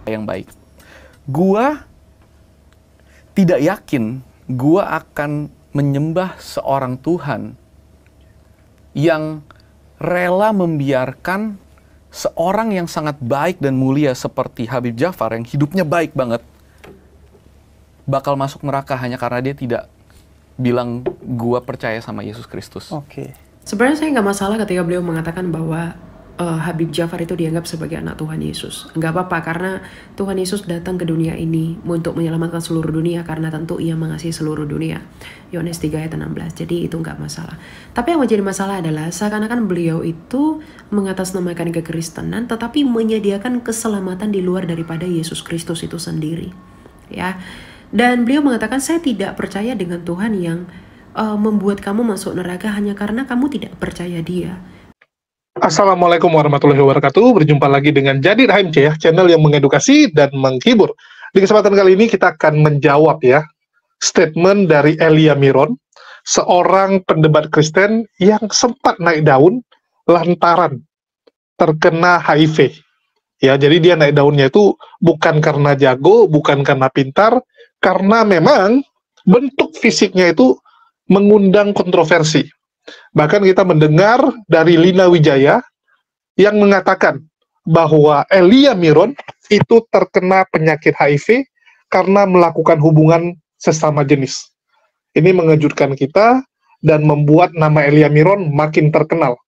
yang baik. Gua tidak yakin gua akan menyembah seorang Tuhan yang rela membiarkan seorang yang sangat baik dan mulia seperti Habib Jafar yang hidupnya baik banget bakal masuk neraka hanya karena dia tidak bilang gua percaya sama Yesus Kristus. Oke. Sebenarnya saya nggak masalah ketika beliau mengatakan bahwa Habib Jafar itu dianggap sebagai anak Tuhan Yesus. Nggak apa-apa, karena Tuhan Yesus datang ke dunia ini untuk menyelamatkan seluruh dunia, karena tentu ia mengasihi seluruh dunia. Yohanes 3 ayat 16. Jadi itu nggak masalah. Tapi yang menjadi masalah adalah seakan-akan beliau itu mengatasnamakan kekristenan tetapi menyediakan keselamatan di luar daripada Yesus Kristus itu sendiri. Ya. Dan beliau mengatakan, saya tidak percaya dengan Tuhan yang membuat kamu masuk neraka hanya karena kamu tidak percaya Dia. Assalamualaikum warahmatullahi wabarakatuh. Berjumpa lagi dengan Jadi HMC ya, channel yang mengedukasi dan menghibur. Di kesempatan kali ini kita akan menjawab ya statement dari Elia Miron, seorang pendebat Kristen yang sempat naik daun lantaran terkena HIV. Ya, jadi dia naik daunnya itu bukan karena jago, bukan karena pintar, karena memang bentuk fisiknya itu mengundang kontroversi. Bahkan kita mendengar dari Lina Wijaya yang mengatakan bahwa Elia Miron itu terkena penyakit HIV karena melakukan hubungan sesama jenis. Ini mengejutkan kita dan membuat nama Elia Miron makin terkenal.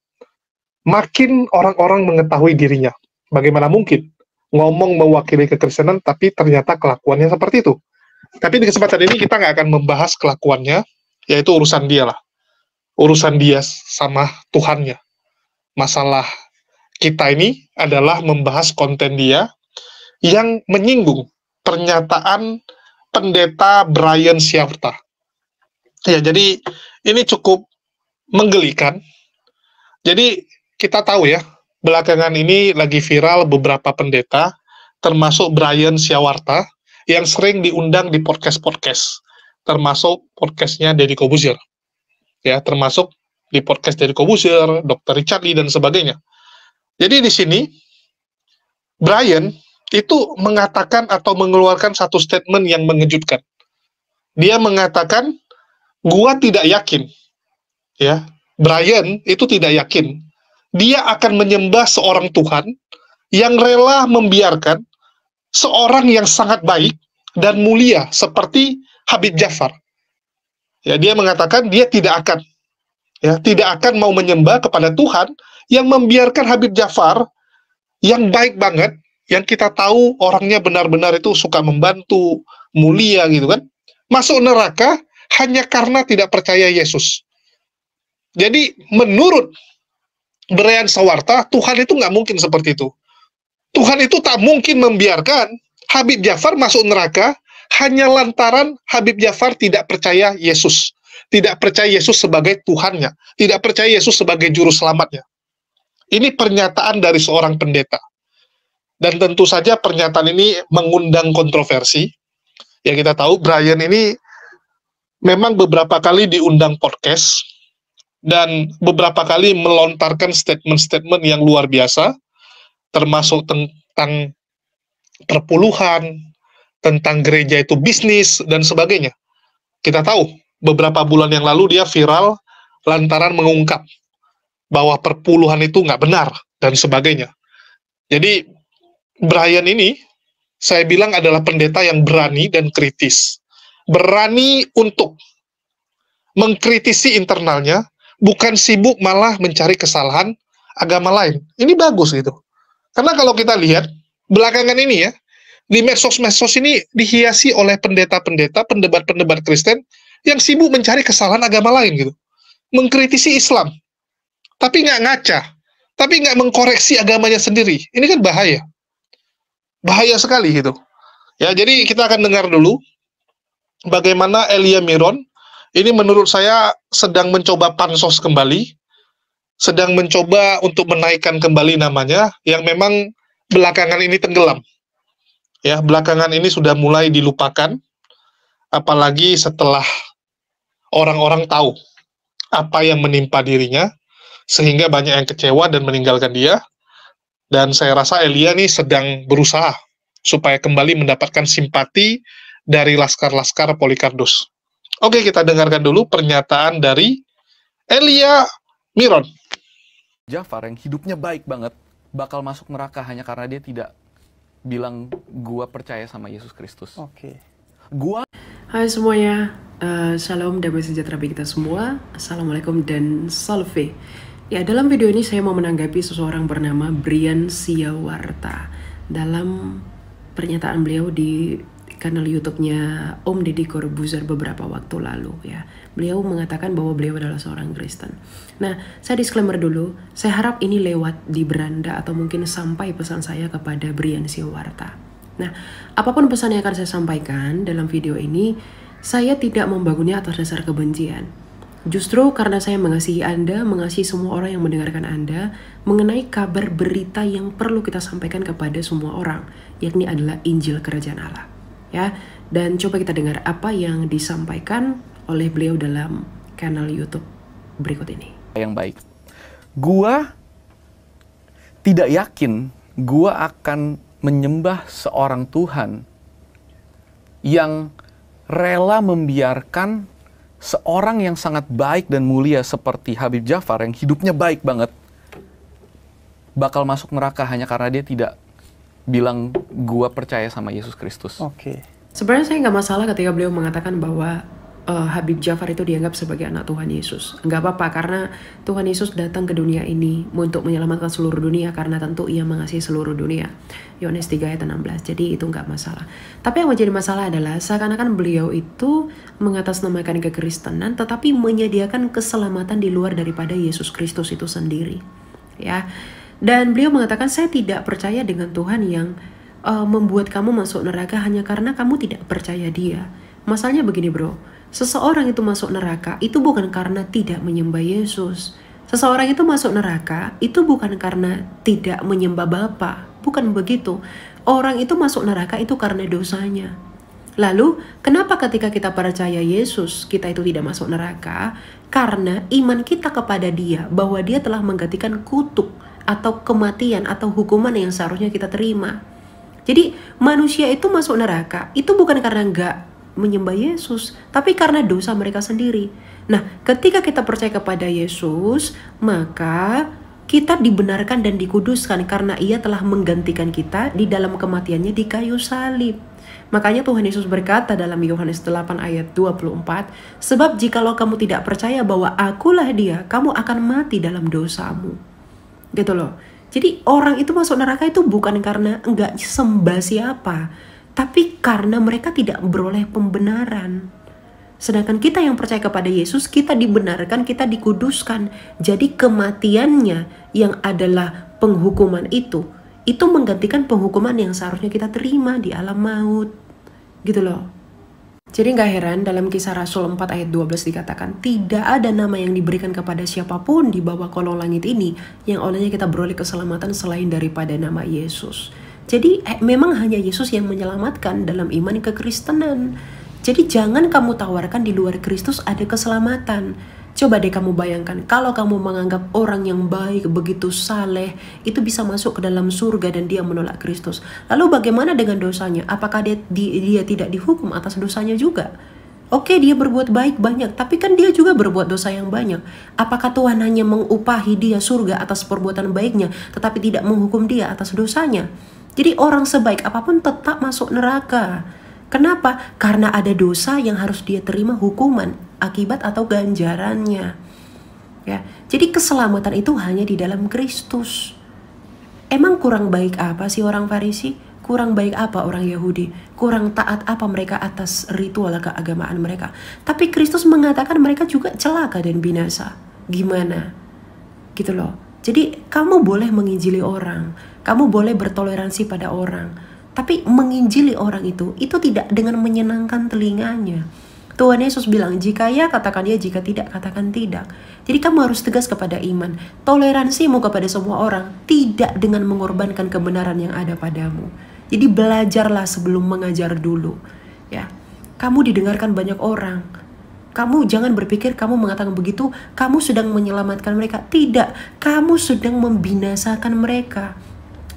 Makin orang-orang mengetahui dirinya. Bagaimana mungkin ngomong mewakili kekristenan tapi ternyata kelakuannya seperti itu. Tapi di kesempatan ini kita nggak akan membahas kelakuannya, yaitu urusan dia lah. Urusan dia sama Tuhannya. Masalah kita ini adalah membahas konten dia yang menyinggung pernyataan pendeta Brian Syawarta. Ya, jadi ini cukup menggelikan. Jadi kita tahu ya, belakangan ini lagi viral beberapa pendeta, termasuk Brian Syawarta, yang sering diundang di podcast-podcast, termasuk podcastnya Deddy Corbuzier. Ya, termasuk di podcast dari Corbuzier, Dr. Richard Lee, dan sebagainya. Jadi di sini, Brian itu mengatakan atau mengeluarkan satu statement yang mengejutkan. Dia mengatakan, gua tidak yakin, ya, Brian itu tidak yakin, dia akan menyembah seorang Tuhan yang rela membiarkan seorang yang sangat baik dan mulia seperti Habib Jafar. Ya, dia mengatakan dia tidak akan mau menyembah kepada Tuhan yang membiarkan Habib Jafar yang baik banget, yang kita tahu orangnya benar-benar itu suka membantu, mulia gitu kan, masuk neraka hanya karena tidak percaya Yesus. Jadi menurut Brian Syawarta, Tuhan itu nggak mungkin seperti itu. Tuhan itu tak mungkin membiarkan Habib Jafar masuk neraka hanya lantaran Habib Jafar tidak percaya Yesus. Tidak percaya Yesus sebagai Tuhannya. Tidak percaya Yesus sebagai juru selamatnya. Ini pernyataan dari seorang pendeta. Dan tentu saja pernyataan ini mengundang kontroversi. Ya, kita tahu Brian ini memang beberapa kali diundang podcast dan beberapa kali melontarkan statement-statement yang luar biasa, termasuk tentang perpuluhan, tentang gereja itu bisnis, dan sebagainya. Kita tahu, beberapa bulan yang lalu dia viral lantaran mengungkap bahwa perpuluhan itu nggak benar, dan sebagainya. Jadi, Brian ini, saya bilang adalah pendeta yang berani dan kritis. Berani untuk mengkritisi internalnya, bukan sibuk malah mencari kesalahan agama lain. Ini bagus gitu. Karena kalau kita lihat, belakangan ini ya, di medsos-medsos ini dihiasi oleh pendeta-pendeta, pendebat-pendebat Kristen yang sibuk mencari kesalahan agama lain gitu. Mengkritisi Islam. Tapi nggak ngaca. Tapi nggak mengkoreksi agamanya sendiri. Ini kan bahaya. Bahaya sekali gitu. Ya, jadi kita akan dengar dulu bagaimana Elia Miron ini menurut saya sedang mencoba pansos kembali, sedang mencoba untuk menaikkan kembali namanya yang memang belakangan ini tenggelam. Ya, belakangan ini sudah mulai dilupakan, apalagi setelah orang-orang tahu apa yang menimpa dirinya, sehingga banyak yang kecewa dan meninggalkan dia. Dan saya rasa Elia nih sedang berusaha supaya kembali mendapatkan simpati dari laskar-laskar Polikarpus. Oke, kita dengarkan dulu pernyataan dari Elia Miron. Jafar yang hidupnya baik banget bakal masuk neraka hanya karena dia tidak bilang gua percaya sama Yesus Kristus. Gua Hai semuanya, Shalom, damai sejahtera bagi kita semua. Assalamualaikum dan salve. Ya, dalam video ini saya mau menanggapi seseorang bernama Brian Siawarta. Dalam pernyataan beliau di kanal YouTube-nya Om Deddy Corbuzier beberapa waktu lalu ya. Beliau mengatakan bahwa beliau adalah seorang Kristen. Nah, saya disclaimer dulu, saya harap ini lewat di beranda atau mungkin sampai pesan saya kepada Brian Siawarta. Nah, apapun pesan yang akan saya sampaikan dalam video ini, saya tidak membangunnya atas dasar kebencian. Justru karena saya mengasihi Anda, mengasihi semua orang yang mendengarkan Anda, mengenai kabar berita yang perlu kita sampaikan kepada semua orang, yakni adalah Injil Kerajaan Allah. Ya, dan coba kita dengar apa yang disampaikan oleh beliau dalam kanal YouTube berikut ini. yang baik. Gua tidak yakin gua akan menyembah seorang Tuhan yang rela membiarkan seorang yang sangat baik dan mulia seperti Habib Jafar yang hidupnya baik banget bakal masuk neraka hanya karena dia tidak bilang gua percaya sama Yesus Kristus. Sebenarnya saya nggak masalah ketika beliau mengatakan bahwa Habib Jafar itu dianggap sebagai anak Tuhan Yesus. Nggak apa-apa, karena Tuhan Yesus datang ke dunia ini untuk menyelamatkan seluruh dunia, karena tentu ia mengasihi seluruh dunia. Yohanes 3 ayat 16, jadi itu nggak masalah. Tapi yang menjadi masalah adalah seakan-akan beliau itu mengatasnamakan kekristenan, tetapi menyediakan keselamatan di luar daripada Yesus Kristus itu sendiri. Ya. Dan beliau mengatakan, saya tidak percaya dengan Tuhan yang membuat kamu masuk neraka hanya karena kamu tidak percaya dia. Masalahnya begini bro, seseorang itu masuk neraka itu bukan karena tidak menyembah Yesus. Seseorang itu masuk neraka itu bukan karena tidak menyembah Bapa, bukan begitu. Orang itu masuk neraka itu karena dosanya. Lalu, kenapa ketika kita percaya Yesus, kita itu tidak masuk neraka? Karena iman kita kepada dia, bahwa dia telah menggantikan kutuk atau kematian atau hukuman yang seharusnya kita terima. Jadi manusia itu masuk neraka itu bukan karena nggak menyembah Yesus, tapi karena dosa mereka sendiri. Nah, ketika kita percaya kepada Yesus, maka kita dibenarkan dan dikuduskan karena ia telah menggantikan kita di dalam kematiannya di kayu salib. Makanya Tuhan Yesus berkata dalam Yohanes 8 ayat 24, sebab jikalau kamu tidak percaya bahwa akulah dia, kamu akan mati dalam dosamu. Gitu loh. Jadi orang itu masuk neraka itu bukan karena enggak sembah siapa, tapi karena mereka tidak beroleh pembenaran. Sedangkan kita yang percaya kepada Yesus, kita dibenarkan, kita dikuduskan. Jadi kematiannya yang adalah penghukuman itu menggantikan penghukuman yang seharusnya kita terima di alam maut. Gitu loh. Jadi gak heran dalam Kisah Rasul 4 ayat 12 dikatakan, tidak ada nama yang diberikan kepada siapapun di bawah kolong langit ini yang olehnya kita beroleh keselamatan selain daripada nama Yesus. Jadi memang hanya Yesus yang menyelamatkan dalam iman kekristenan. Jadi jangan kamu tawarkan di luar Kristus ada keselamatan. Coba deh kamu bayangkan, kalau kamu menganggap orang yang baik, begitu saleh, itu bisa masuk ke dalam surga dan dia menolak Kristus. Lalu bagaimana dengan dosanya? Apakah dia tidak dihukum atas dosanya juga? Oke, dia berbuat baik banyak, tapi kan dia juga berbuat dosa yang banyak. Apakah Tuhan hanya mengupahi dia surga atas perbuatan baiknya, tetapi tidak menghukum dia atas dosanya? Jadi orang sebaik apapun tetap masuk neraka. Kenapa? Karena ada dosa yang harus dia terima hukuman, akibat atau ganjarannya. Ya, jadi keselamatan itu hanya di dalam Kristus. Emang kurang baik apa sih orang Farisi? Kurang baik apa orang Yahudi? Kurang taat apa mereka atas ritual keagamaan mereka? Tapi Kristus mengatakan mereka juga celaka dan binasa. Gimana? Gitu loh. Jadi kamu boleh menginjili orang, kamu boleh bertoleransi pada orang, tapi menginjili orang itu tidak dengan menyenangkan telinganya. Tuhan Yesus bilang, jika ya katakan ya, jika tidak katakan tidak. Jadi kamu harus tegas kepada iman. Toleransimu kepada semua orang tidak dengan mengorbankan kebenaran yang ada padamu. Jadi belajarlah sebelum mengajar dulu. Ya, kamu didengarkan banyak orang. Kamu jangan berpikir kamu mengatakan begitu, kamu sedang menyelamatkan mereka. Tidak, kamu sedang membinasakan mereka.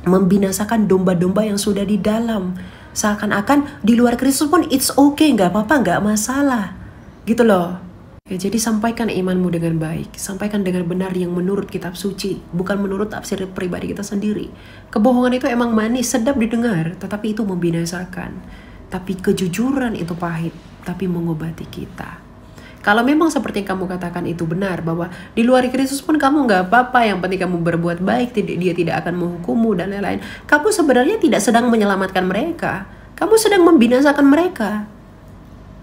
membinasakan domba-domba yang sudah di dalam. Seakan-akan di luar Kristus pun it's okay, nggak apa-apa, nggak masalah. Gitu loh. Ya, jadi sampaikan imanmu dengan baik, sampaikan dengan benar yang menurut kitab suci, bukan menurut tafsir pribadi kita sendiri. Kebohongan itu emang manis, sedap didengar, tetapi itu membinasakan. Tapi kejujuran itu pahit, tapi mengobati kita. Kalau memang seperti yang kamu katakan itu benar, bahwa di luar Kristus pun kamu nggak apa-apa, yang penting kamu berbuat baik, dia tidak akan menghukummu dan lain-lain. Kamu sebenarnya tidak sedang menyelamatkan mereka, kamu sedang membinasakan mereka.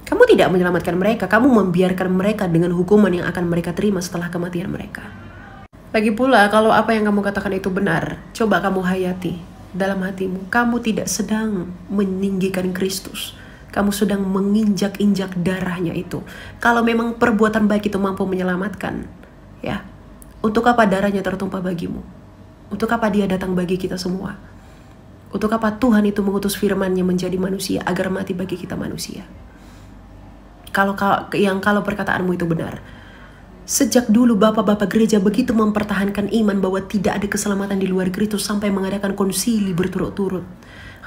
Kamu tidak menyelamatkan mereka, kamu membiarkan mereka dengan hukuman yang akan mereka terima setelah kematian mereka. Lagi pula, kalau apa yang kamu katakan itu benar, coba kamu hayati dalam hatimu. Kamu tidak sedang meninggikan Kristus. Kamu sedang menginjak-injak darahnya itu. Kalau memang perbuatan baik itu mampu menyelamatkan, ya, untuk apa darahnya tertumpah bagimu? Untuk apa dia datang bagi kita semua? Untuk apa Tuhan itu mengutus firman-Nya menjadi manusia agar mati bagi kita manusia? Kalau perkataanmu itu benar. Sejak dulu bapak-bapak gereja begitu mempertahankan iman bahwa tidak ada keselamatan di luar Kristus sampai mengadakan konsili berturut-turut.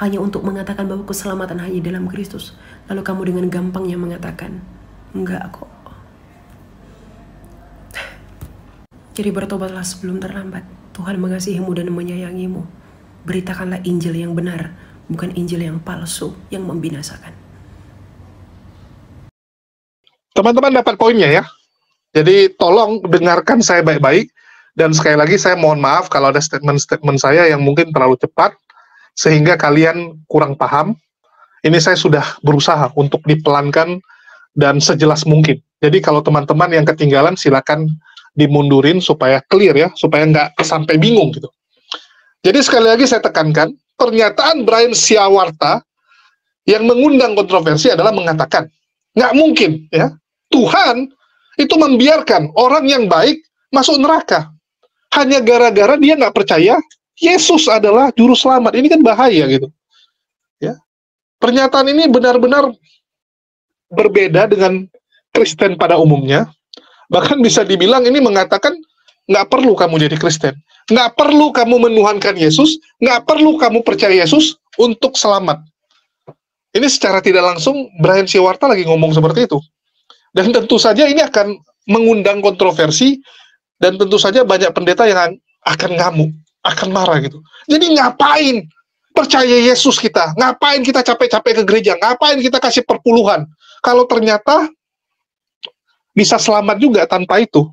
Hanya untuk mengatakan bahwa keselamatan hanya dalam Kristus. Lalu kamu dengan gampangnya mengatakan, enggak kok. Jadi bertobatlah sebelum terlambat. Tuhan mengasihimu dan menyayangimu. Beritakanlah Injil yang benar, bukan Injil yang palsu, yang membinasakan. Teman-teman dapat poinnya ya. Jadi tolong dengarkan saya baik-baik. Dan sekali lagi saya mohon maaf kalau ada statement-statement saya yang mungkin terlalu cepat, sehingga kalian kurang paham. Ini saya sudah berusaha untuk dipelankan dan sejelas mungkin. Jadi kalau teman-teman yang ketinggalan silakan dimundurin supaya clear ya, supaya nggak sampai bingung gitu. Jadi sekali lagi saya tekankan, pernyataan Brian Siawarta yang mengundang kontroversi adalah mengatakan, nggak mungkin ya, Tuhan itu membiarkan orang yang baik masuk neraka hanya gara-gara dia nggak percaya Yesus adalah juru selamat. Ini kan bahaya gitu. Ya. Pernyataan ini benar-benar berbeda dengan Kristen pada umumnya. Bahkan bisa dibilang ini mengatakan nggak perlu kamu jadi Kristen, nggak perlu kamu menuhankan Yesus, nggak perlu kamu percaya Yesus untuk selamat. Ini secara tidak langsung Brian Siawarta lagi ngomong seperti itu. Dan tentu saja ini akan mengundang kontroversi, dan tentu saja banyak pendeta yang akan ngamuk, akan marah gitu. Jadi ngapain percaya Yesus kita? Ngapain kita capek-capek ke gereja? Ngapain kita kasih perpuluhan? Kalau ternyata bisa selamat juga tanpa itu.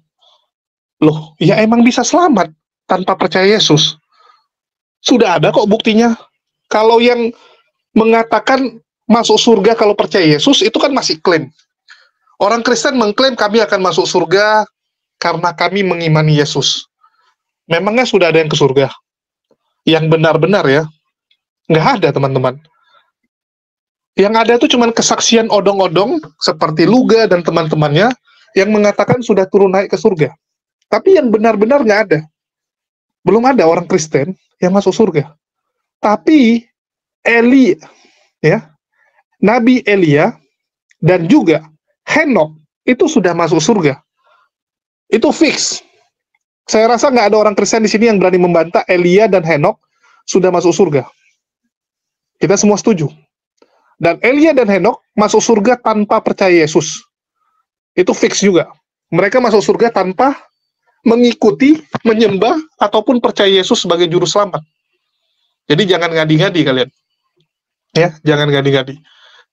Loh, ya emang bisa selamat tanpa percaya Yesus. Sudah ada kok buktinya. Kalau yang mengatakan masuk surga kalau percaya Yesus, itu kan masih klaim. Orang Kristen mengklaim kami akan masuk surga karena kami mengimani Yesus. Memangnya sudah ada yang ke surga? Yang benar-benar ya? Nggak ada, teman-teman. Yang ada itu cuma kesaksian odong-odong, seperti Luga dan teman-temannya, yang mengatakan sudah turun naik ke surga. Tapi yang benar-benar nggak ada. Belum ada orang Kristen yang masuk surga. Tapi Eli, ya, Nabi Elia, dan juga Henok itu sudah masuk surga. Itu fix. Saya rasa nggak ada orang Kristen di sini yang berani membantah Elia dan Henok sudah masuk surga. Kita semua setuju. Dan Elia dan Henok masuk surga tanpa percaya Yesus. Itu fix juga. Mereka masuk surga tanpa mengikuti, menyembah, ataupun percaya Yesus sebagai juru selamat. Jadi jangan ngadi-ngadi kalian. Ya, jangan ngadi-ngadi.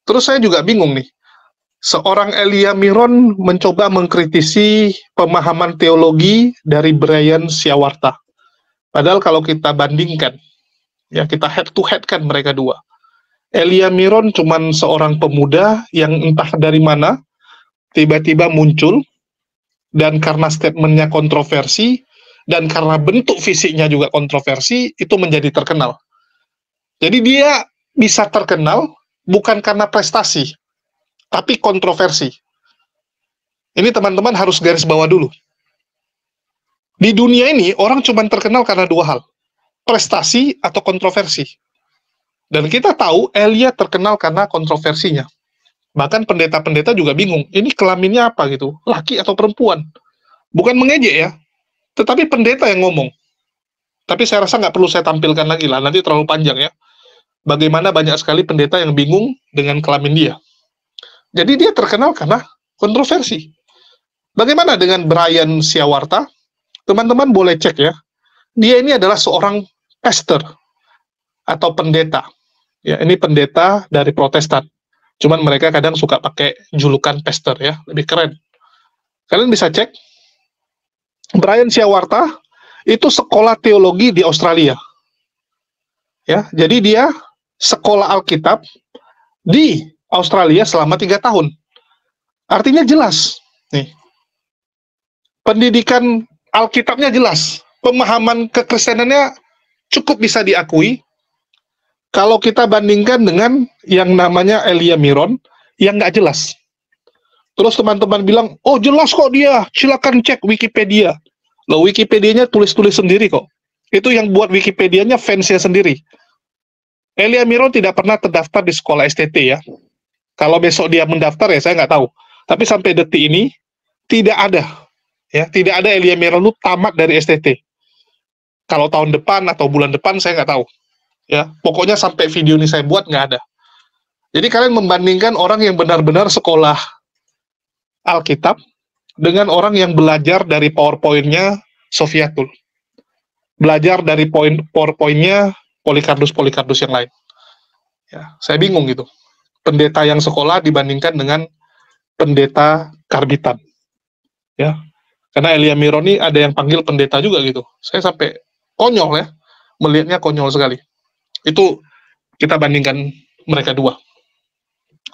Terus saya juga bingung nih. Seorang Elia Miron mencoba mengkritisi pemahaman teologi dari Brian Siawarta. Padahal kalau kita bandingkan, ya kita head to head kan mereka dua. Elia Miron cuman seorang pemuda yang entah dari mana tiba-tiba muncul, dan karena statementnya kontroversi, dan karena bentuk fisiknya juga kontroversi, itu menjadi terkenal. Jadi dia bisa terkenal bukan karena prestasi, tapi kontroversi. Ini teman-teman harus garis bawah dulu. Di dunia ini, orang cuma terkenal karena dua hal. Prestasi atau kontroversi. Dan kita tahu, Elia terkenal karena kontroversinya. Bahkan pendeta-pendeta juga bingung, ini kelaminnya apa gitu? Laki atau perempuan? Bukan mengejek ya, tetapi pendeta yang ngomong. Tapi saya rasa nggak perlu saya tampilkan lagi lah, nanti terlalu panjang ya. Bagaimana banyak sekali pendeta yang bingung dengan kelamin dia. Jadi dia terkenal karena kontroversi. Bagaimana dengan Brian Siawarta? Teman-teman boleh cek ya. Dia ini adalah seorang pastor atau pendeta. Ya, ini pendeta dari Protestan. Cuman mereka kadang suka pakai julukan pastor ya, lebih keren. Kalian bisa cek. Brian Siawarta itu sekolah teologi di Australia. Ya, jadi dia sekolah Alkitab di Australia selama 3 tahun. Artinya jelas. Nih. Pendidikan Alkitabnya jelas. Pemahaman kekristenannya cukup bisa diakui. Kalau kita bandingkan dengan yang namanya Elia Miron, yang nggak jelas. Terus teman-teman bilang, oh jelas kok dia, silakan cek Wikipedia. Loh, Wikipedianya tulis-tulis sendiri kok. Itu yang buat Wikipedianya fansnya sendiri. Elia Miron tidak pernah terdaftar di sekolah STT ya. Kalau besok dia mendaftar ya saya nggak tahu. Tapi sampai detik ini tidak ada, ya tidak ada Elia Miron lu tamat dari STT. Kalau tahun depan atau bulan depan saya nggak tahu. Ya, pokoknya sampai video ini saya buat nggak ada. Jadi kalian membandingkan orang yang benar-benar sekolah Alkitab dengan orang yang belajar dari PowerPoint-nya Sofiatul. Belajar dari PowerPoint-nya Polikarpus yang lain. Ya, saya bingung gitu. Pendeta yang sekolah dibandingkan dengan pendeta karbitan. Ya. Karena Elia Miron ini ada yang panggil pendeta juga gitu. Saya sampai konyol ya. Melihatnya konyol sekali. Itu kita bandingkan mereka dua.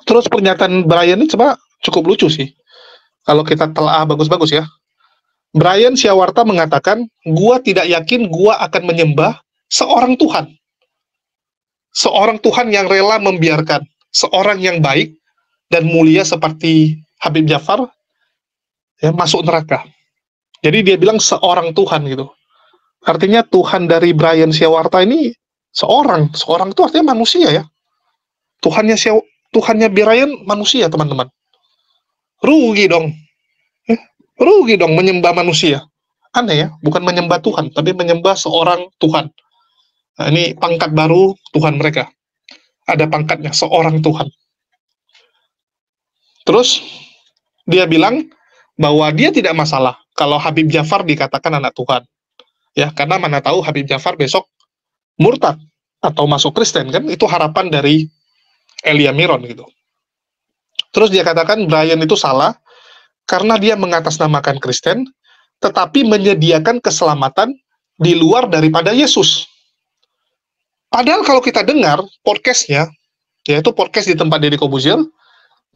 Terus pernyataan Brian ini coba cukup lucu sih. Kalau kita telah bagus-bagus ya. Brian Siawarta mengatakan, gua tidak yakin gua akan menyembah seorang Tuhan. Seorang Tuhan yang rela membiarkan seorang yang baik dan mulia seperti Habib Jafar ya, masuk neraka. Jadi dia bilang seorang Tuhan gitu. Artinya Tuhan dari Brian Siawarta ini seorang itu artinya manusia ya. Tuhannya Brian manusia, teman-teman. Rugi dong. Rugi dong menyembah manusia. Aneh ya, bukan menyembah Tuhan, tapi menyembah seorang Tuhan. Nah, ini pangkat baru Tuhan mereka. Ada pangkatnya, seorang Tuhan. Terus, dia bilang bahwa dia tidak masalah kalau Habib Jafar dikatakan anak Tuhan. Ya, karena mana tahu Habib Jafar besok murtad atau masuk Kristen, kan? Itu harapan dari Elia Miron gitu. Terus dia katakan Brian itu salah karena dia mengatasnamakan Kristen, tetapi menyediakan keselamatan di luar daripada Yesus. Padahal kalau kita dengar podcastnya, yaitu podcast di tempat Deddy Corbuzier,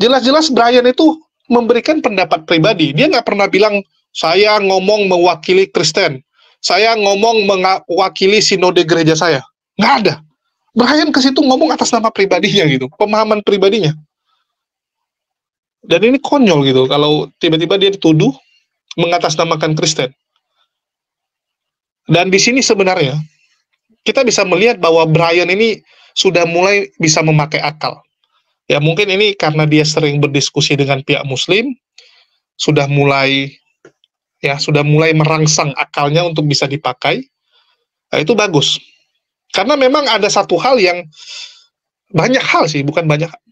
jelas-jelas Brian itu memberikan pendapat pribadi. Dia nggak pernah bilang, saya ngomong mewakili Kristen, saya ngomong mewakili sinode gereja saya. Nggak ada. Brian ke situ ngomong atas nama pribadinya gitu, pemahaman pribadinya. Dan ini konyol gitu, kalau tiba-tiba dia dituduh mengatasnamakan Kristen. Dan di sini sebenarnya, kita bisa melihat bahwa Brian ini sudah mulai bisa memakai akal. Ya mungkin ini karena dia sering berdiskusi dengan pihak Muslim, sudah mulai merangsang akalnya untuk bisa dipakai. Nah, itu bagus. Karena memang ada satu hal yang banyak hal sih,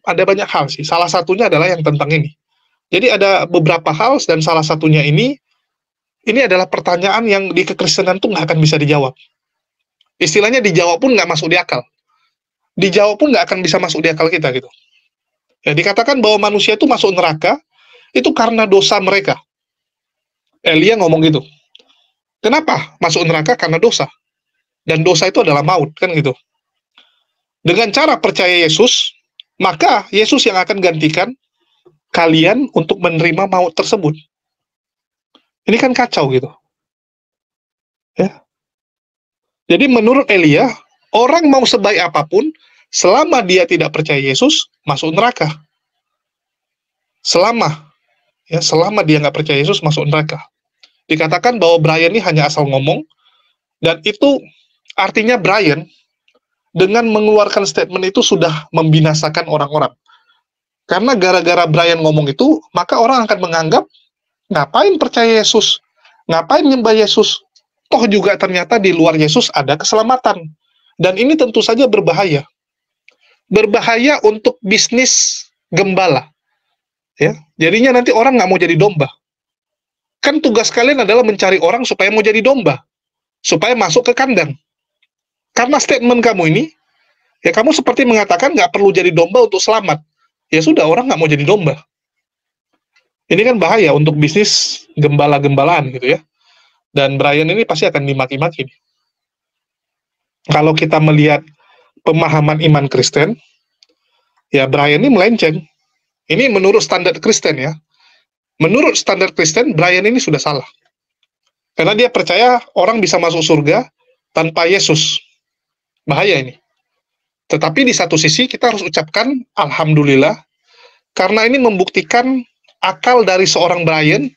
ada banyak hal sih. Salah satunya adalah yang tentang ini. Jadi ada beberapa hal dan salah satunya ini adalah pertanyaan yang di kekristenan tuh nggak akan bisa dijawab. Istilahnya dijawab pun nggak masuk di akal. Dijawab pun nggak akan bisa masuk di akal kita gitu. Ya, dikatakan bahwa manusia itu masuk neraka itu karena dosa mereka. Elia ngomong gitu. Kenapa masuk neraka? Karena dosa. Dan dosa itu adalah maut, kan gitu. Dengan cara percaya Yesus, maka Yesus yang akan gantikan kalian untuk menerima maut tersebut. Ini kan kacau gitu. Ya. Jadi menurut Elia, orang mau sebaik apapun, selama dia tidak percaya Yesus, masuk neraka. Selama dia nggak percaya Yesus, masuk neraka. Dikatakan bahwa Brian ini hanya asal ngomong, dan itu artinya Brian, dengan mengeluarkan statement itu sudah membinasakan orang-orang. Karena gara-gara Brian ngomong itu, maka orang akan menganggap, ngapain percaya Yesus? Ngapain nyembah Yesus? toh juga ternyata di luar Yesus ada keselamatan. Dan ini tentu saja berbahaya. Berbahaya untuk bisnis gembala. Ya, jadinya nanti orang nggak mau jadi domba. Kan tugas kalian adalah mencari orang supaya mau jadi domba. Supaya masuk ke kandang. Karena statement kamu ini, ya kamu seperti mengatakan nggak perlu jadi domba untuk selamat. Ya sudah, orang nggak mau jadi domba. Ini kan bahaya untuk bisnis gembala-gembalaan gitu ya. Dan Brian ini pasti akan dimaki-maki. Kalau kita melihat pemahaman iman Kristen, ya Brian ini melenceng. Ini menurut standar Kristen ya. Menurut standar Kristen, Brian ini sudah salah. Karena dia percaya orang bisa masuk surga tanpa Yesus. Bahaya ini. Tetapi di satu sisi kita harus ucapkan Alhamdulillah, karena ini membuktikan akal dari seorang Brian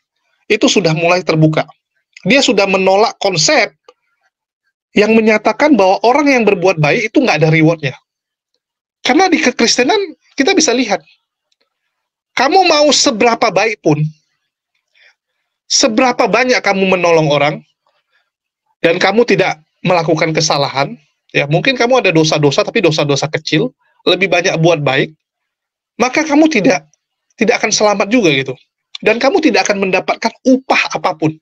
itu sudah mulai terbuka. Dia sudah menolak konsep yang menyatakan bahwa orang yang berbuat baik itu nggak ada rewardnya. Karena di kekristenan kita bisa lihat, kamu mau seberapa baik pun, seberapa banyak kamu menolong orang, dan kamu tidak melakukan kesalahan, ya mungkin kamu ada dosa-dosa, tapi dosa-dosa kecil, lebih banyak buat baik, maka kamu tidak akan selamat juga gitu. Dan kamu tidak akan mendapatkan upah apapun.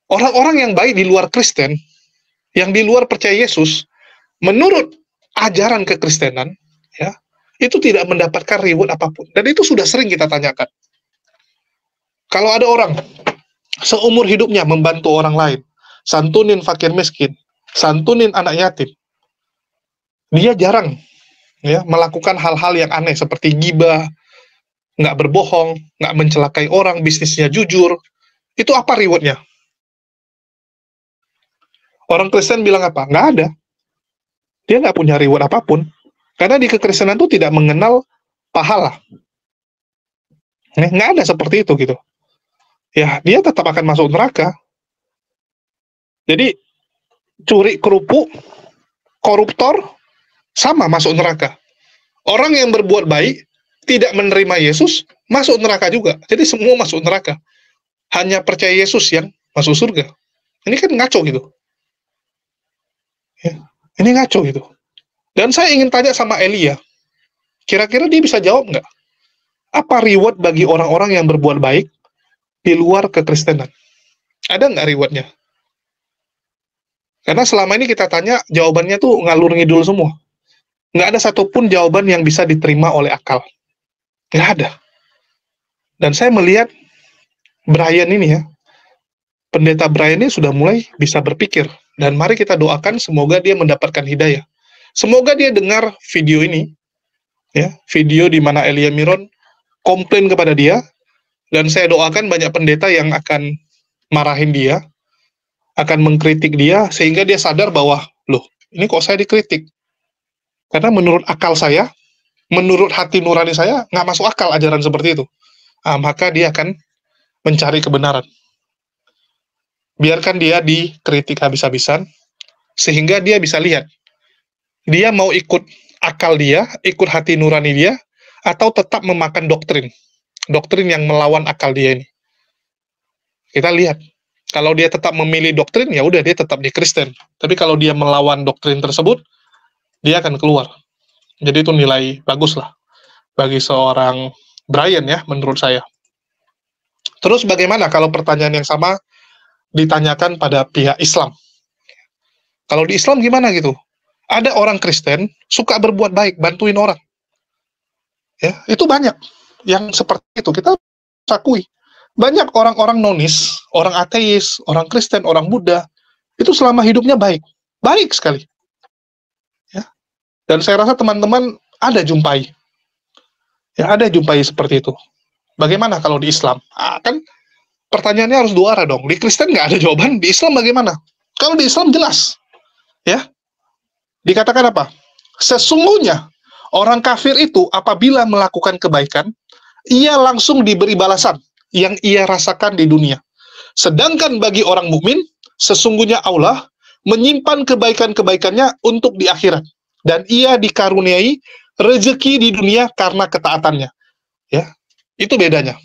Orang-orang yang baik di luar Kristen, yang di luar percaya Yesus, menurut ajaran kekristenan, ya, itu tidak mendapatkan reward apapun. Dan itu sudah sering kita tanyakan. Kalau ada orang seumur hidupnya membantu orang lain, santunin fakir miskin, santunin anak yatim, dia jarang ya melakukan hal-hal yang aneh seperti gibah, nggak berbohong, nggak mencelakai orang, bisnisnya jujur, itu apa rewardnya? Orang Kristen bilang apa? Nggak ada. Dia nggak punya reward apapun. Karena di kekristenan itu tidak mengenal pahala. Nggak ada seperti itu gitu. Ya, dia tetap akan masuk neraka. Jadi, curi kerupuk, koruptor, sama masuk neraka. Orang yang berbuat baik, tidak menerima Yesus, masuk neraka juga. Jadi semua masuk neraka. Hanya percaya Yesus yang masuk surga. Ini kan ngaco gitu. Ya, ini ngaco gitu. Dan saya ingin tanya sama Elia, kira-kira dia bisa jawab nggak? Apa reward bagi orang-orang yang berbuat baik di luar kekristenan? Ada nggak rewardnya? Karena selama ini kita tanya, jawabannya tuh ngalur ngidul semua. Nggak ada satupun jawaban yang bisa diterima oleh akal. Nggak ada. Dan saya melihat Brian ini ya, pendeta Brian ini sudah mulai bisa berpikir. Dan mari kita doakan semoga dia mendapatkan hidayah. Semoga dia dengar video ini, ya, video di mana Elia Miron komplain kepada dia, dan saya doakan banyak pendeta yang akan marahin dia, akan mengkritik dia, sehingga dia sadar bahwa, loh, ini kok saya dikritik? Karena menurut akal saya, menurut hati nurani saya, nggak masuk akal ajaran seperti itu. Maka dia akan mencari kebenaran. Biarkan dia dikritik habis-habisan, sehingga dia bisa lihat, dia mau ikut akal dia, ikut hati nurani dia, atau tetap memakan doktrin yang melawan akal dia ini. Kita lihat, kalau dia tetap memilih doktrin, ya udah dia tetap di Kristen. Tapi kalau dia melawan doktrin tersebut, dia akan keluar. Jadi itu nilai bagus lah bagi seorang Brian ya, menurut saya. Terus bagaimana kalau pertanyaan yang sama ditanyakan pada pihak Islam? Kalau di Islam gimana gitu? Ada orang Kristen suka berbuat baik, bantuin orang. Ya, itu banyak yang seperti itu, kita akui. Banyak orang-orang nonis, orang ateis, orang Kristen, orang Buddha, itu selama hidupnya baik. Baik sekali. Ya. Dan saya rasa teman-teman ada jumpai. Ya, ada jumpai seperti itu. Bagaimana kalau di Islam? Kan pertanyaannya harus dua arah dong. Di Kristen nggak ada jawaban, di Islam bagaimana? Kalau di Islam jelas. Ya. Dikatakan apa? Sesungguhnya orang kafir itu apabila melakukan kebaikan, ia langsung diberi balasan yang ia rasakan di dunia. Sedangkan bagi orang mukmin, sesungguhnya Allah menyimpan kebaikan-kebaikannya untuk di akhirat, dan ia dikaruniai rezeki di dunia karena ketaatannya. Ya, itu bedanya.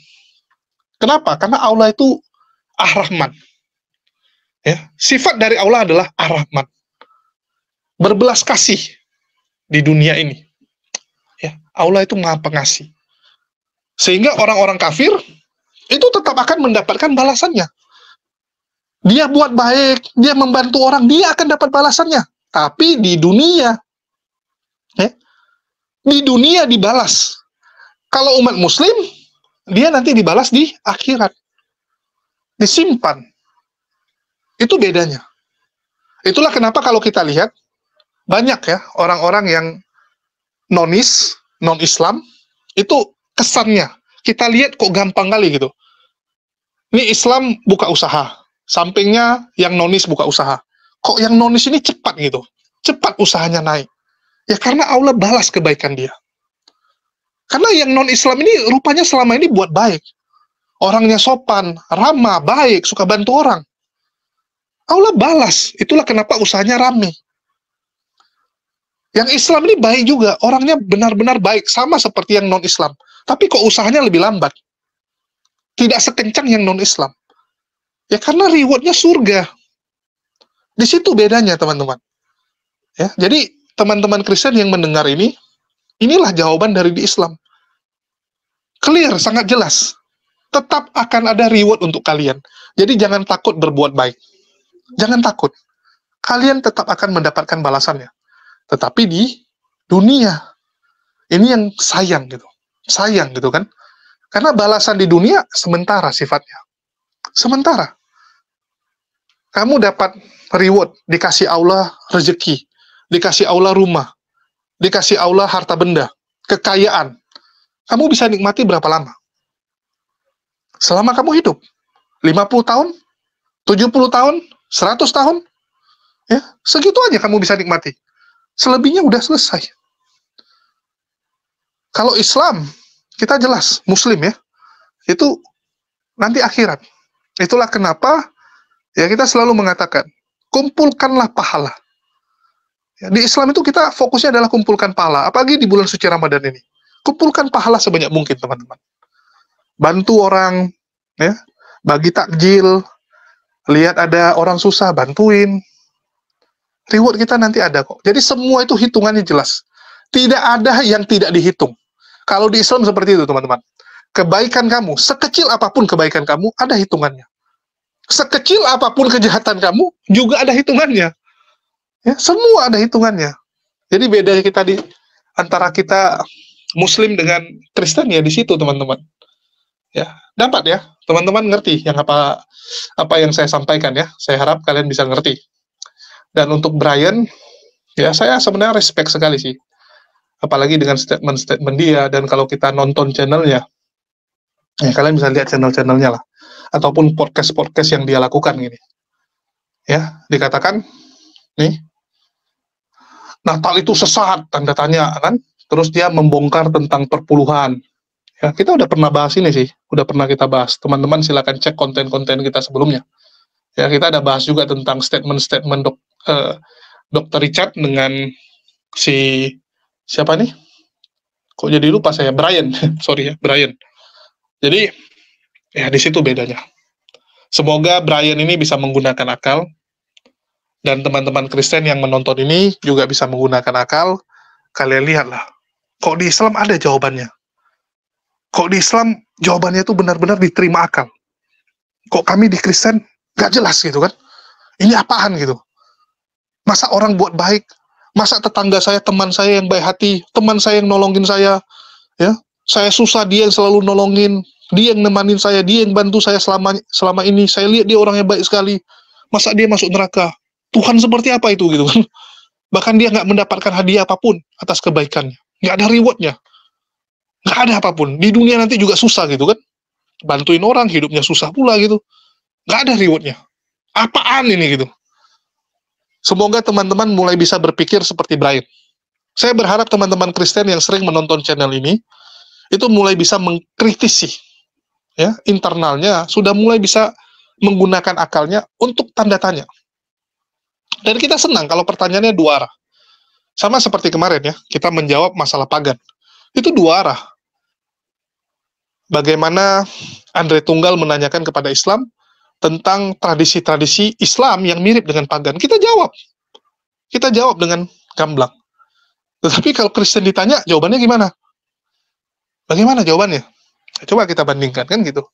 Kenapa? Karena Allah itu Ar-Rahman. Ya, sifat dari Allah adalah Ar-Rahman, berbelas kasih di dunia ini. Ya, Allah itu Maha Pengasih. Sehingga orang-orang kafir itu tetap akan mendapatkan balasannya. Dia buat baik, dia membantu orang, dia akan dapat balasannya. Tapi di dunia, ya, di dunia dibalas. Kalau umat muslim, dia nanti dibalas di akhirat. Disimpan. Itu bedanya. Itulah kenapa kalau kita lihat, banyak ya orang-orang yang non-Islam, itu kesannya. Kita lihat kok gampang kali gitu. Ini Islam buka usaha, sampingnya yang nonis buka usaha. Kok yang nonis ini cepat gitu? Cepat usahanya naik. Ya karena Allah balas kebaikan dia. Karena yang non-Islam ini rupanya selama ini buat baik. Orangnya sopan, ramah, baik, suka bantu orang. Allah balas. Itulah kenapa usahanya rame. Yang Islam ini baik juga. Orangnya benar-benar baik. Sama seperti yang non-Islam. Tapi kok usahanya lebih lambat. Tidak sekencang yang non-Islam. Ya karena rewardnya surga. Di situ bedanya teman-teman. Ya, jadi teman-teman Kristen yang mendengar ini, inilah jawaban dari di Islam. Clear, sangat jelas. Tetap akan ada reward untuk kalian. Jadi jangan takut berbuat baik. Jangan takut. Kalian tetap akan mendapatkan balasannya. Tetapi di dunia, ini yang sayang gitu. Sayang gitu kan. Karena balasan di dunia sementara sifatnya. Sementara. Kamu dapat reward, dikasih Allah rezeki, dikasih Allah rumah, dikasih Allah harta benda, kekayaan. Kamu bisa nikmati berapa lama? Selama kamu hidup. 50 tahun, 70 tahun, 100 tahun, ya, segitu aja kamu bisa nikmati. Selebihnya udah selesai. Kalau Islam, kita jelas, Muslim ya, itu nanti akhirat. Itulah kenapa ya kita selalu mengatakan, kumpulkanlah pahala. Ya, di Islam itu kita fokusnya adalah kumpulkan pahala, apalagi di bulan suci Ramadan ini. Kumpulkan pahala sebanyak mungkin, teman-teman. Bantu orang, ya, bagi takjil, lihat ada orang susah, bantuin. Reward kita nanti ada kok. Jadi semua itu hitungannya jelas. Tidak ada yang tidak dihitung. Kalau di Islam seperti itu, teman-teman. Kebaikan kamu, sekecil apapun kebaikan kamu, ada hitungannya. Sekecil apapun kejahatan kamu, juga ada hitungannya. Ya, semua ada hitungannya. Jadi beda kita di antara kita Muslim dengan Kristen ya di situ, teman-teman. Ya, dapat ya, teman-teman ngerti yang apa yang saya sampaikan ya. Saya harap kalian bisa ngerti. Dan untuk Brian, ya saya sebenarnya respect sekali sih. Apalagi dengan statement-statement dia, dan kalau kita nonton channelnya, ya kalian bisa lihat channel-channelnya lah. Ataupun podcast-podcast yang dia lakukan gini. Ya, dikatakan, nih, Natal itu sesat, tanda tanya, kan? Terus dia membongkar tentang perpuluhan. Ya, kita udah pernah bahas ini sih, udah pernah kita bahas. Teman-teman silakan cek konten-konten kita sebelumnya. Ya, kita ada bahas juga tentang statement-statement Dr. Richard dengan si siapa nih? Kok jadi lupa saya? Brian. Sorry ya, Brian. Jadi, ya di situ bedanya. Semoga Brian ini bisa menggunakan akal, dan teman-teman Kristen yang menonton ini juga bisa menggunakan akal. Kalian lihatlah, kok di Islam ada jawabannya. Kok di Islam jawabannya itu benar-benar diterima akal. Kok kami di Kristen gak jelas gitu kan? Ini apaan gitu? Masa orang buat baik? Masa tetangga saya, teman saya yang baik hati, teman saya yang nolongin saya, ya, saya susah dia yang selalu nolongin, dia yang nemanin saya, dia yang bantu saya selama ini, saya lihat dia orang yang baik sekali, masa dia masuk neraka? Tuhan seperti apa itu gitu kan? Bahkan dia nggak mendapatkan hadiah apapun atas kebaikannya, nggak ada rewardnya, nggak ada apapun. Di dunia nanti juga susah gitu kan? Bantuin orang, hidupnya susah pula gitu, nggak ada rewardnya. Apaan ini gitu? Semoga teman-teman mulai bisa berpikir seperti Brian. Saya berharap teman-teman Kristen yang sering menonton channel ini, itu mulai bisa mengkritisi, ya, internalnya, sudah mulai bisa menggunakan akalnya untuk tanda tanya. Dan kita senang kalau pertanyaannya dua arah. Sama seperti kemarin ya, kita menjawab masalah pagan. Itu dua arah. Bagaimana Andre Tunggal menanyakan kepada Islam, tentang tradisi-tradisi Islam yang mirip dengan pagan. Kita jawab dengan gamblang. Tetapi kalau Kristen ditanya, jawabannya gimana? Bagaimana jawabannya? Coba kita bandingkan, kan gitu.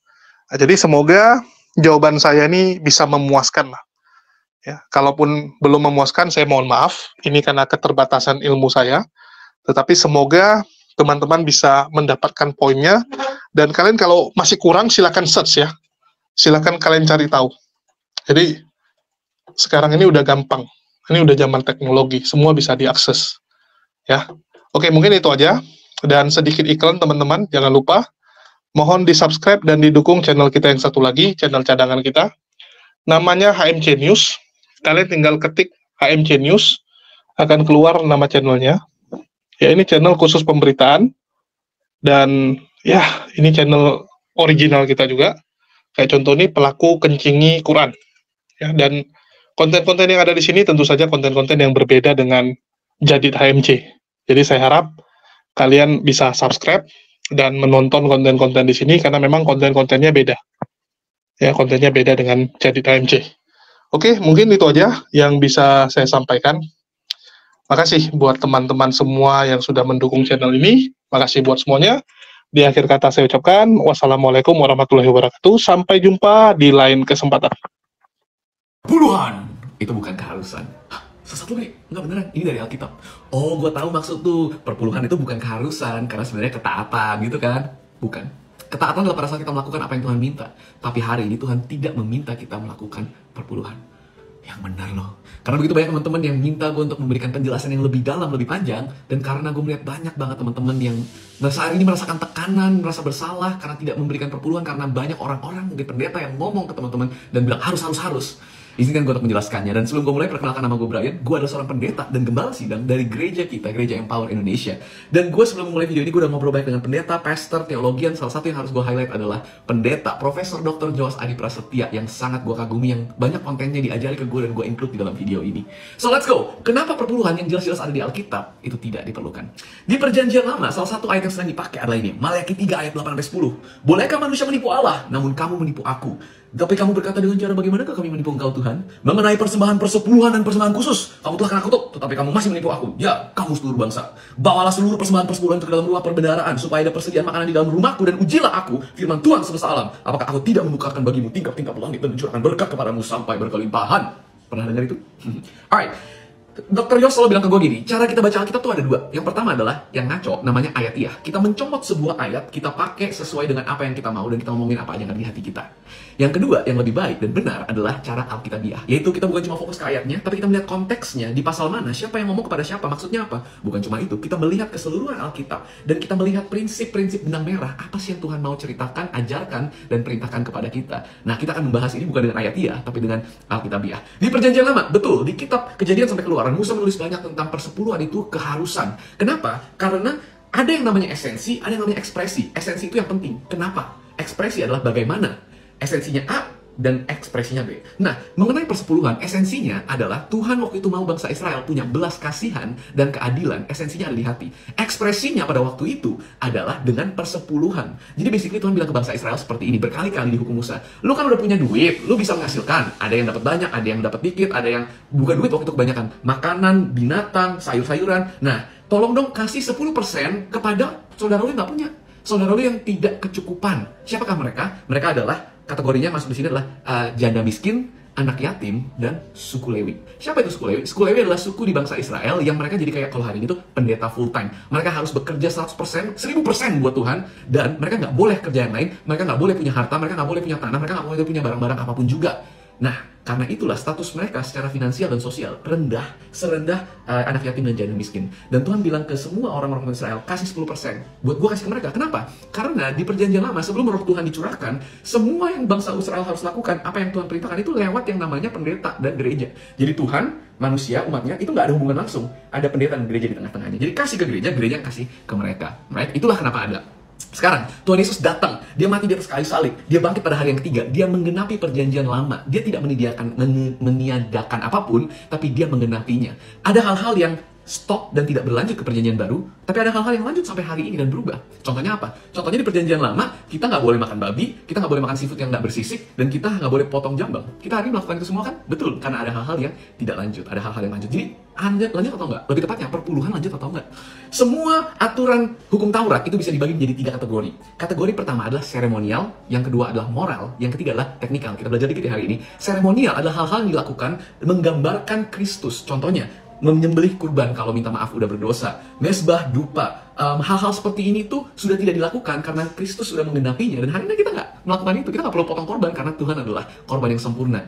Nah, jadi semoga jawaban saya ini bisa memuaskan lah. Ya, kalaupun belum memuaskan, saya mohon maaf. Ini karena keterbatasan ilmu saya. Tetapi semoga teman-teman bisa mendapatkan poinnya. Dan kalian kalau masih kurang, silakan search ya. Silakan kalian cari tahu. Jadi sekarang ini udah gampang. Ini udah zaman teknologi, semua bisa diakses. Ya. Oke, mungkin itu aja. Dan sedikit iklan teman-teman, jangan lupa mohon di-subscribe dan didukung channel kita yang satu lagi, channel cadangan kita. Namanya HMC News. Kalian tinggal ketik HMC News, akan keluar nama channelnya. Ya, ini channel khusus pemberitaan. Dan ya, ini channel original kita juga. Kayak contoh ini pelaku kencingi Quran. Ya, dan konten-konten yang ada di sini tentu saja konten-konten yang berbeda dengan Jadid HMC. Jadi saya harap kalian bisa subscribe dan menonton konten-konten di sini karena memang konten-kontennya beda. Ya, kontennya beda dengan Jadid HMC. Oke, mungkin itu aja yang bisa saya sampaikan. Makasih buat teman-teman semua yang sudah mendukung channel ini. Makasih buat semuanya. Di akhir kata saya ucapkan wassalamualaikum warahmatullahi wabarakatuh. Sampai jumpa di lain kesempatan. Puluhan itu bukan keharusan. Hah, sesat lu nih, nggak beneran, ini dari Alkitab. Oh, gue tahu maksud tuh, perpuluhan itu bukan keharusan, karena sebenarnya ketaatan gitu kan. Bukan. Ketaatan adalah pada saat kita melakukan apa yang Tuhan minta. Tapi hari ini Tuhan tidak meminta kita melakukan perpuluhan. Yang benar loh. Karena begitu banyak teman-teman yang minta gue untuk memberikan penjelasan yang lebih dalam, lebih panjang. Dan karena gue melihat banyak banget teman-teman yang hari ini merasakan tekanan, merasa bersalah karena tidak memberikan perpuluhan. Karena banyak orang-orang, mungkin pendeta yang ngomong ke teman-teman dan bilang harus. Izinkan gue untuk menjelaskannya. Dan sebelum gue mulai, perkenalkan nama gue Brian. Gue adalah seorang pendeta dan gembala sidang dari gereja kita, Gereja Empower Indonesia. Dan gue sebelum mulai video ini, gue udah ngobrol banyak dengan pendeta, pastor, teologian. Salah satu yang harus gue highlight adalah pendeta, Profesor Dr. Joas Adi Prasetya, yang sangat gue kagumi, yang banyak kontennya diajari ke gue dan gue include di dalam video ini. So let's go. Kenapa perpuluhan yang jelas-jelas ada di Alkitab itu tidak diperlukan? Di Perjanjian Lama, salah satu ayat yang sering dipakai adalah ini, Maleakhi 3 ayat 8-10. Bolehkah manusia menipu Allah, namun kamu menipu aku? Tapi kamu berkata dengan cara bagaimanakah kami menipu engkau Tuhan? Mengenai persembahan persepuluhan dan persembahan khusus, kamu telah kena kutuk, tetapi kamu masih menipu aku. Ya, kamu seluruh bangsa. Bawalah seluruh persembahan persepuluhan itu ke dalam rumah perbendaharaan, supaya ada persediaan makanan di dalam rumahku, dan ujilah aku, firman Tuhan semesta alam. Apakah aku tidak membukakan bagimu tingkap-tingkap langit dan mencurahkan berkat kepadamu sampai berkelimpahan? Pernah dengar itu? Alright. Dr. Yos selalu bilang ke gue gini, cara kita baca Alkitab tuh ada dua. Yang pertama adalah yang ngaco, namanya ayatiah. Kita mencomot sebuah ayat, kita pakai sesuai dengan apa yang kita mau, dan kita ngomongin apa aja yang ada di hati kita. Yang kedua, yang lebih baik dan benar adalah cara Alkitabiah. Yaitu kita bukan cuma fokus ke ayatnya, tapi kita melihat konteksnya, di pasal mana, siapa yang ngomong kepada siapa, maksudnya apa. Bukan cuma itu, kita melihat keseluruhan Alkitab, dan kita melihat prinsip-prinsip benang merah, apa sih yang Tuhan mau ceritakan, ajarkan, dan perintahkan kepada kita. Nah, kita akan membahas ini bukan dengan ayatiah, tapi dengan Alkitabiah. Di Perjanjian Lama, betul, di kitab Kejadian sampai Keluaran, Musa menulis banyak tentang persepuluhan itu keharusan. Kenapa? Karena ada yang namanya esensi, ada yang namanya ekspresi. Esensi itu yang penting. Kenapa? Ekspresi adalah bagaimana esensinya A dan ekspresinya B. Nah, mengenai persepuluhan, esensinya adalah Tuhan waktu itu mau bangsa Israel punya belas kasihan dan keadilan. Esensinya ada di hati. Ekspresinya pada waktu itu adalah dengan persepuluhan. Jadi basically Tuhan bilang ke bangsa Israel seperti ini berkali-kali di hukum Musa. Lu kan udah punya duit, lu bisa menghasilkan. Ada yang dapat banyak, ada yang dapat dikit, ada yang bukan duit waktu itu kebanyakan. Makanan, binatang, sayur-sayuran. Nah, tolong dong kasih 10% kepada saudara lu yang nggak punya. Saudara lu yang tidak kecukupan. Siapakah mereka? Mereka adalah, kategorinya masuk di sini adalah janda miskin, anak yatim, dan suku Lewi. Siapa itu suku Lewi? Suku Lewi adalah suku di bangsa Israel yang mereka jadi kayak kalau hari ini tuh pendeta full time. Mereka harus bekerja 100%, 1000% buat Tuhan, dan mereka nggak boleh kerja yang lain, mereka nggak boleh punya harta, mereka nggak boleh punya tanah, mereka nggak boleh punya barang-barang apapun juga. Nah, karena itulah status mereka secara finansial dan sosial rendah, serendah anak yatim dan janda miskin. Dan Tuhan bilang ke semua orang-orang Israel, kasih 10%. Buat gue kasih ke mereka. Kenapa? Karena di Perjanjian Lama, sebelum roh Tuhan dicurahkan, semua yang bangsa Israel harus lakukan, apa yang Tuhan perintahkan itu lewat yang namanya pendeta dan gereja. Jadi Tuhan, manusia, umatnya, itu nggak ada hubungan langsung. Ada pendeta dan gereja di tengah-tengahnya. Jadi kasih ke gereja, gereja yang kasih ke mereka. Right? Itulah kenapa ada. Sekarang, Tuhan Yesus datang, dia mati di atas kayu salib, dia bangkit pada hari yang ketiga, dia menggenapi Perjanjian Lama, dia tidak meniadakan apapun, tapi dia menggenapinya. Ada hal-hal yang stop dan tidak berlanjut ke perjanjian baru, tapi ada hal-hal yang lanjut sampai hari ini dan berubah. Contohnya apa? Contohnya di perjanjian lama, kita nggak boleh makan babi, kita nggak boleh makan seafood yang nggak bersisik, dan kita nggak boleh potong jambang. Kita hari ini melakukan itu semua kan? Betul, karena ada hal-hal yang tidak lanjut, ada hal-hal yang lanjut. Jadi, lanjut atau enggak? Lebih tepatnya, perpuluhan lanjut atau enggak? Semua aturan hukum Taurat itu bisa dibagi menjadi 3 kategori. Kategori pertama adalah seremonial, yang kedua adalah moral, yang ketiga adalah teknikal. Kita belajar dikit di hari ini. Seremonial adalah hal-hal yang dilakukan menggambarkan Kristus. Contohnya, menyembelih kurban kalau minta maaf udah berdosa, mesbah dupa, hal-hal seperti ini tuh sudah tidak dilakukan karena Kristus sudah menggenapinya, dan hari ini kita nggak melakukan itu. Kita nggak perlu potong korban karena Tuhan adalah korban yang sempurna,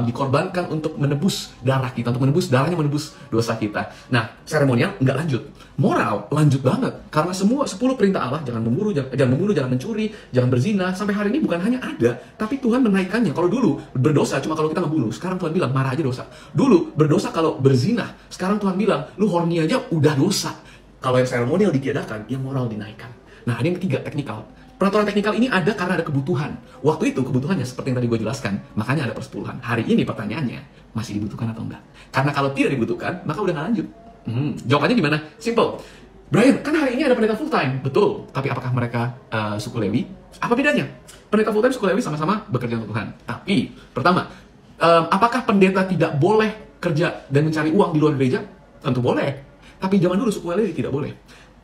dikorbankan untuk menebus darah kita, untuk menebus darahnya, menebus dosa kita. Nah, seremonial nggak lanjut. Moral lanjut banget karena semua 10 perintah Allah, jangan membunuh, jangan mencuri, jangan berzina, sampai hari ini bukan hanya ada, tapi Tuhan menaikkannya. Kalau dulu berdosa cuma kalau kita ngebunuh, sekarang Tuhan bilang marah aja dosa. Dulu berdosa kalau berzina, sekarang Tuhan bilang lu horny aja udah dosa. Kalau yang seremonial ditiadakan, yang moral dinaikkan. Nah, ada yang ketiga, teknikal. Peraturan teknikal ini ada karena ada kebutuhan. Waktu itu kebutuhannya seperti yang tadi gue jelaskan, makanya ada persepuluhan. Hari ini pertanyaannya, masih dibutuhkan atau enggak? Karena kalau tidak dibutuhkan, maka udah nggak lanjut. Jawabannya gimana? Simple. Brian, kan hari ini ada pendeta full time. Betul, tapi apakah mereka suku Lewi? Apa bedanya? Pendeta full time suku Lewi sama-sama bekerja untuk Tuhan. Tapi, pertama, apakah pendeta tidak boleh kerja dan mencari uang di luar gereja? Tentu boleh. Tapi zaman dulu suku Lewi tidak boleh.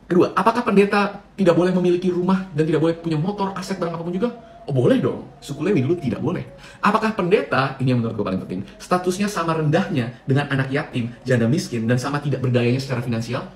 Kedua, apakah pendeta tidak boleh memiliki rumah dan tidak boleh punya motor, aset, barang apapun juga? Oh, boleh dong. Suku Lewi dulu tidak boleh. Apakah pendeta, ini yang menurut gue paling penting, statusnya sama rendahnya dengan anak yatim, janda miskin, dan sama tidak berdayanya secara finansial?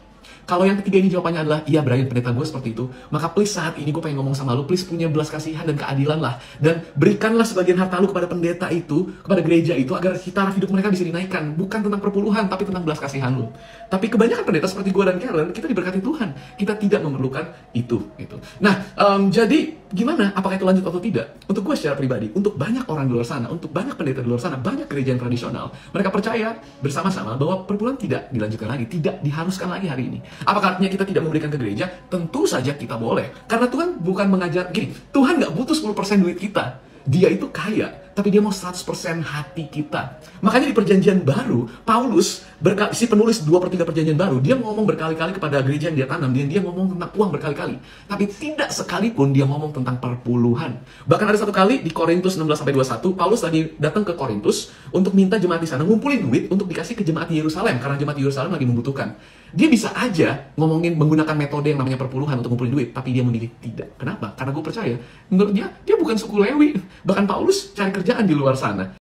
Kalau yang ketiga ini jawabannya adalah, iya Brian, pendeta gue seperti itu, maka please saat ini gue pengen ngomong sama lu, please punya belas kasihan dan keadilan lah, dan berikanlah sebagian harta lu kepada pendeta itu, kepada gereja itu, agar taraf hidup mereka bisa dinaikkan. Bukan tentang perpuluhan, tapi tentang belas kasihan lu. Tapi kebanyakan pendeta seperti gue dan Karen, kita diberkati Tuhan, kita tidak memerlukan itu. Gitu. Nah, jadi gimana? Apakah itu lanjut atau tidak? Untuk gue secara pribadi, untuk banyak orang di luar sana, untuk banyak pendeta di luar sana, banyak gereja yang tradisional, mereka percaya bersama-sama bahwa perpuluhan tidak dilanjutkan lagi, tidak diharuskan lagi hari ini. Apakah artinya kita tidak memberikan ke gereja? Tentu saja kita boleh. Karena Tuhan bukan mengajar, gini, Tuhan nggak butuh 10% duit kita. Dia itu kaya, tapi dia mau 100% hati kita. Makanya di perjanjian baru, Paulus, si penulis 2/3 perjanjian baru, dia ngomong berkali-kali kepada gereja yang dia tanam, dia ngomong tentang uang berkali-kali. Tapi tidak sekalipun dia ngomong tentang perpuluhan. Bahkan ada satu kali di Korintus 16-21, Paulus lagi datang ke Korintus untuk minta jemaat di sana ngumpulin duit untuk dikasih ke jemaat di Yerusalem, karena jemaat di Yerusalem lagi membutuhkan. Dia bisa aja ngomongin menggunakan metode yang namanya perpuluhan untuk ngumpulin duit, tapi dia memilih tidak. Kenapa? Karena gue percaya, menurut dia bukan suku Lewi. Bahkan Paulus cari kerjaan di luar sana.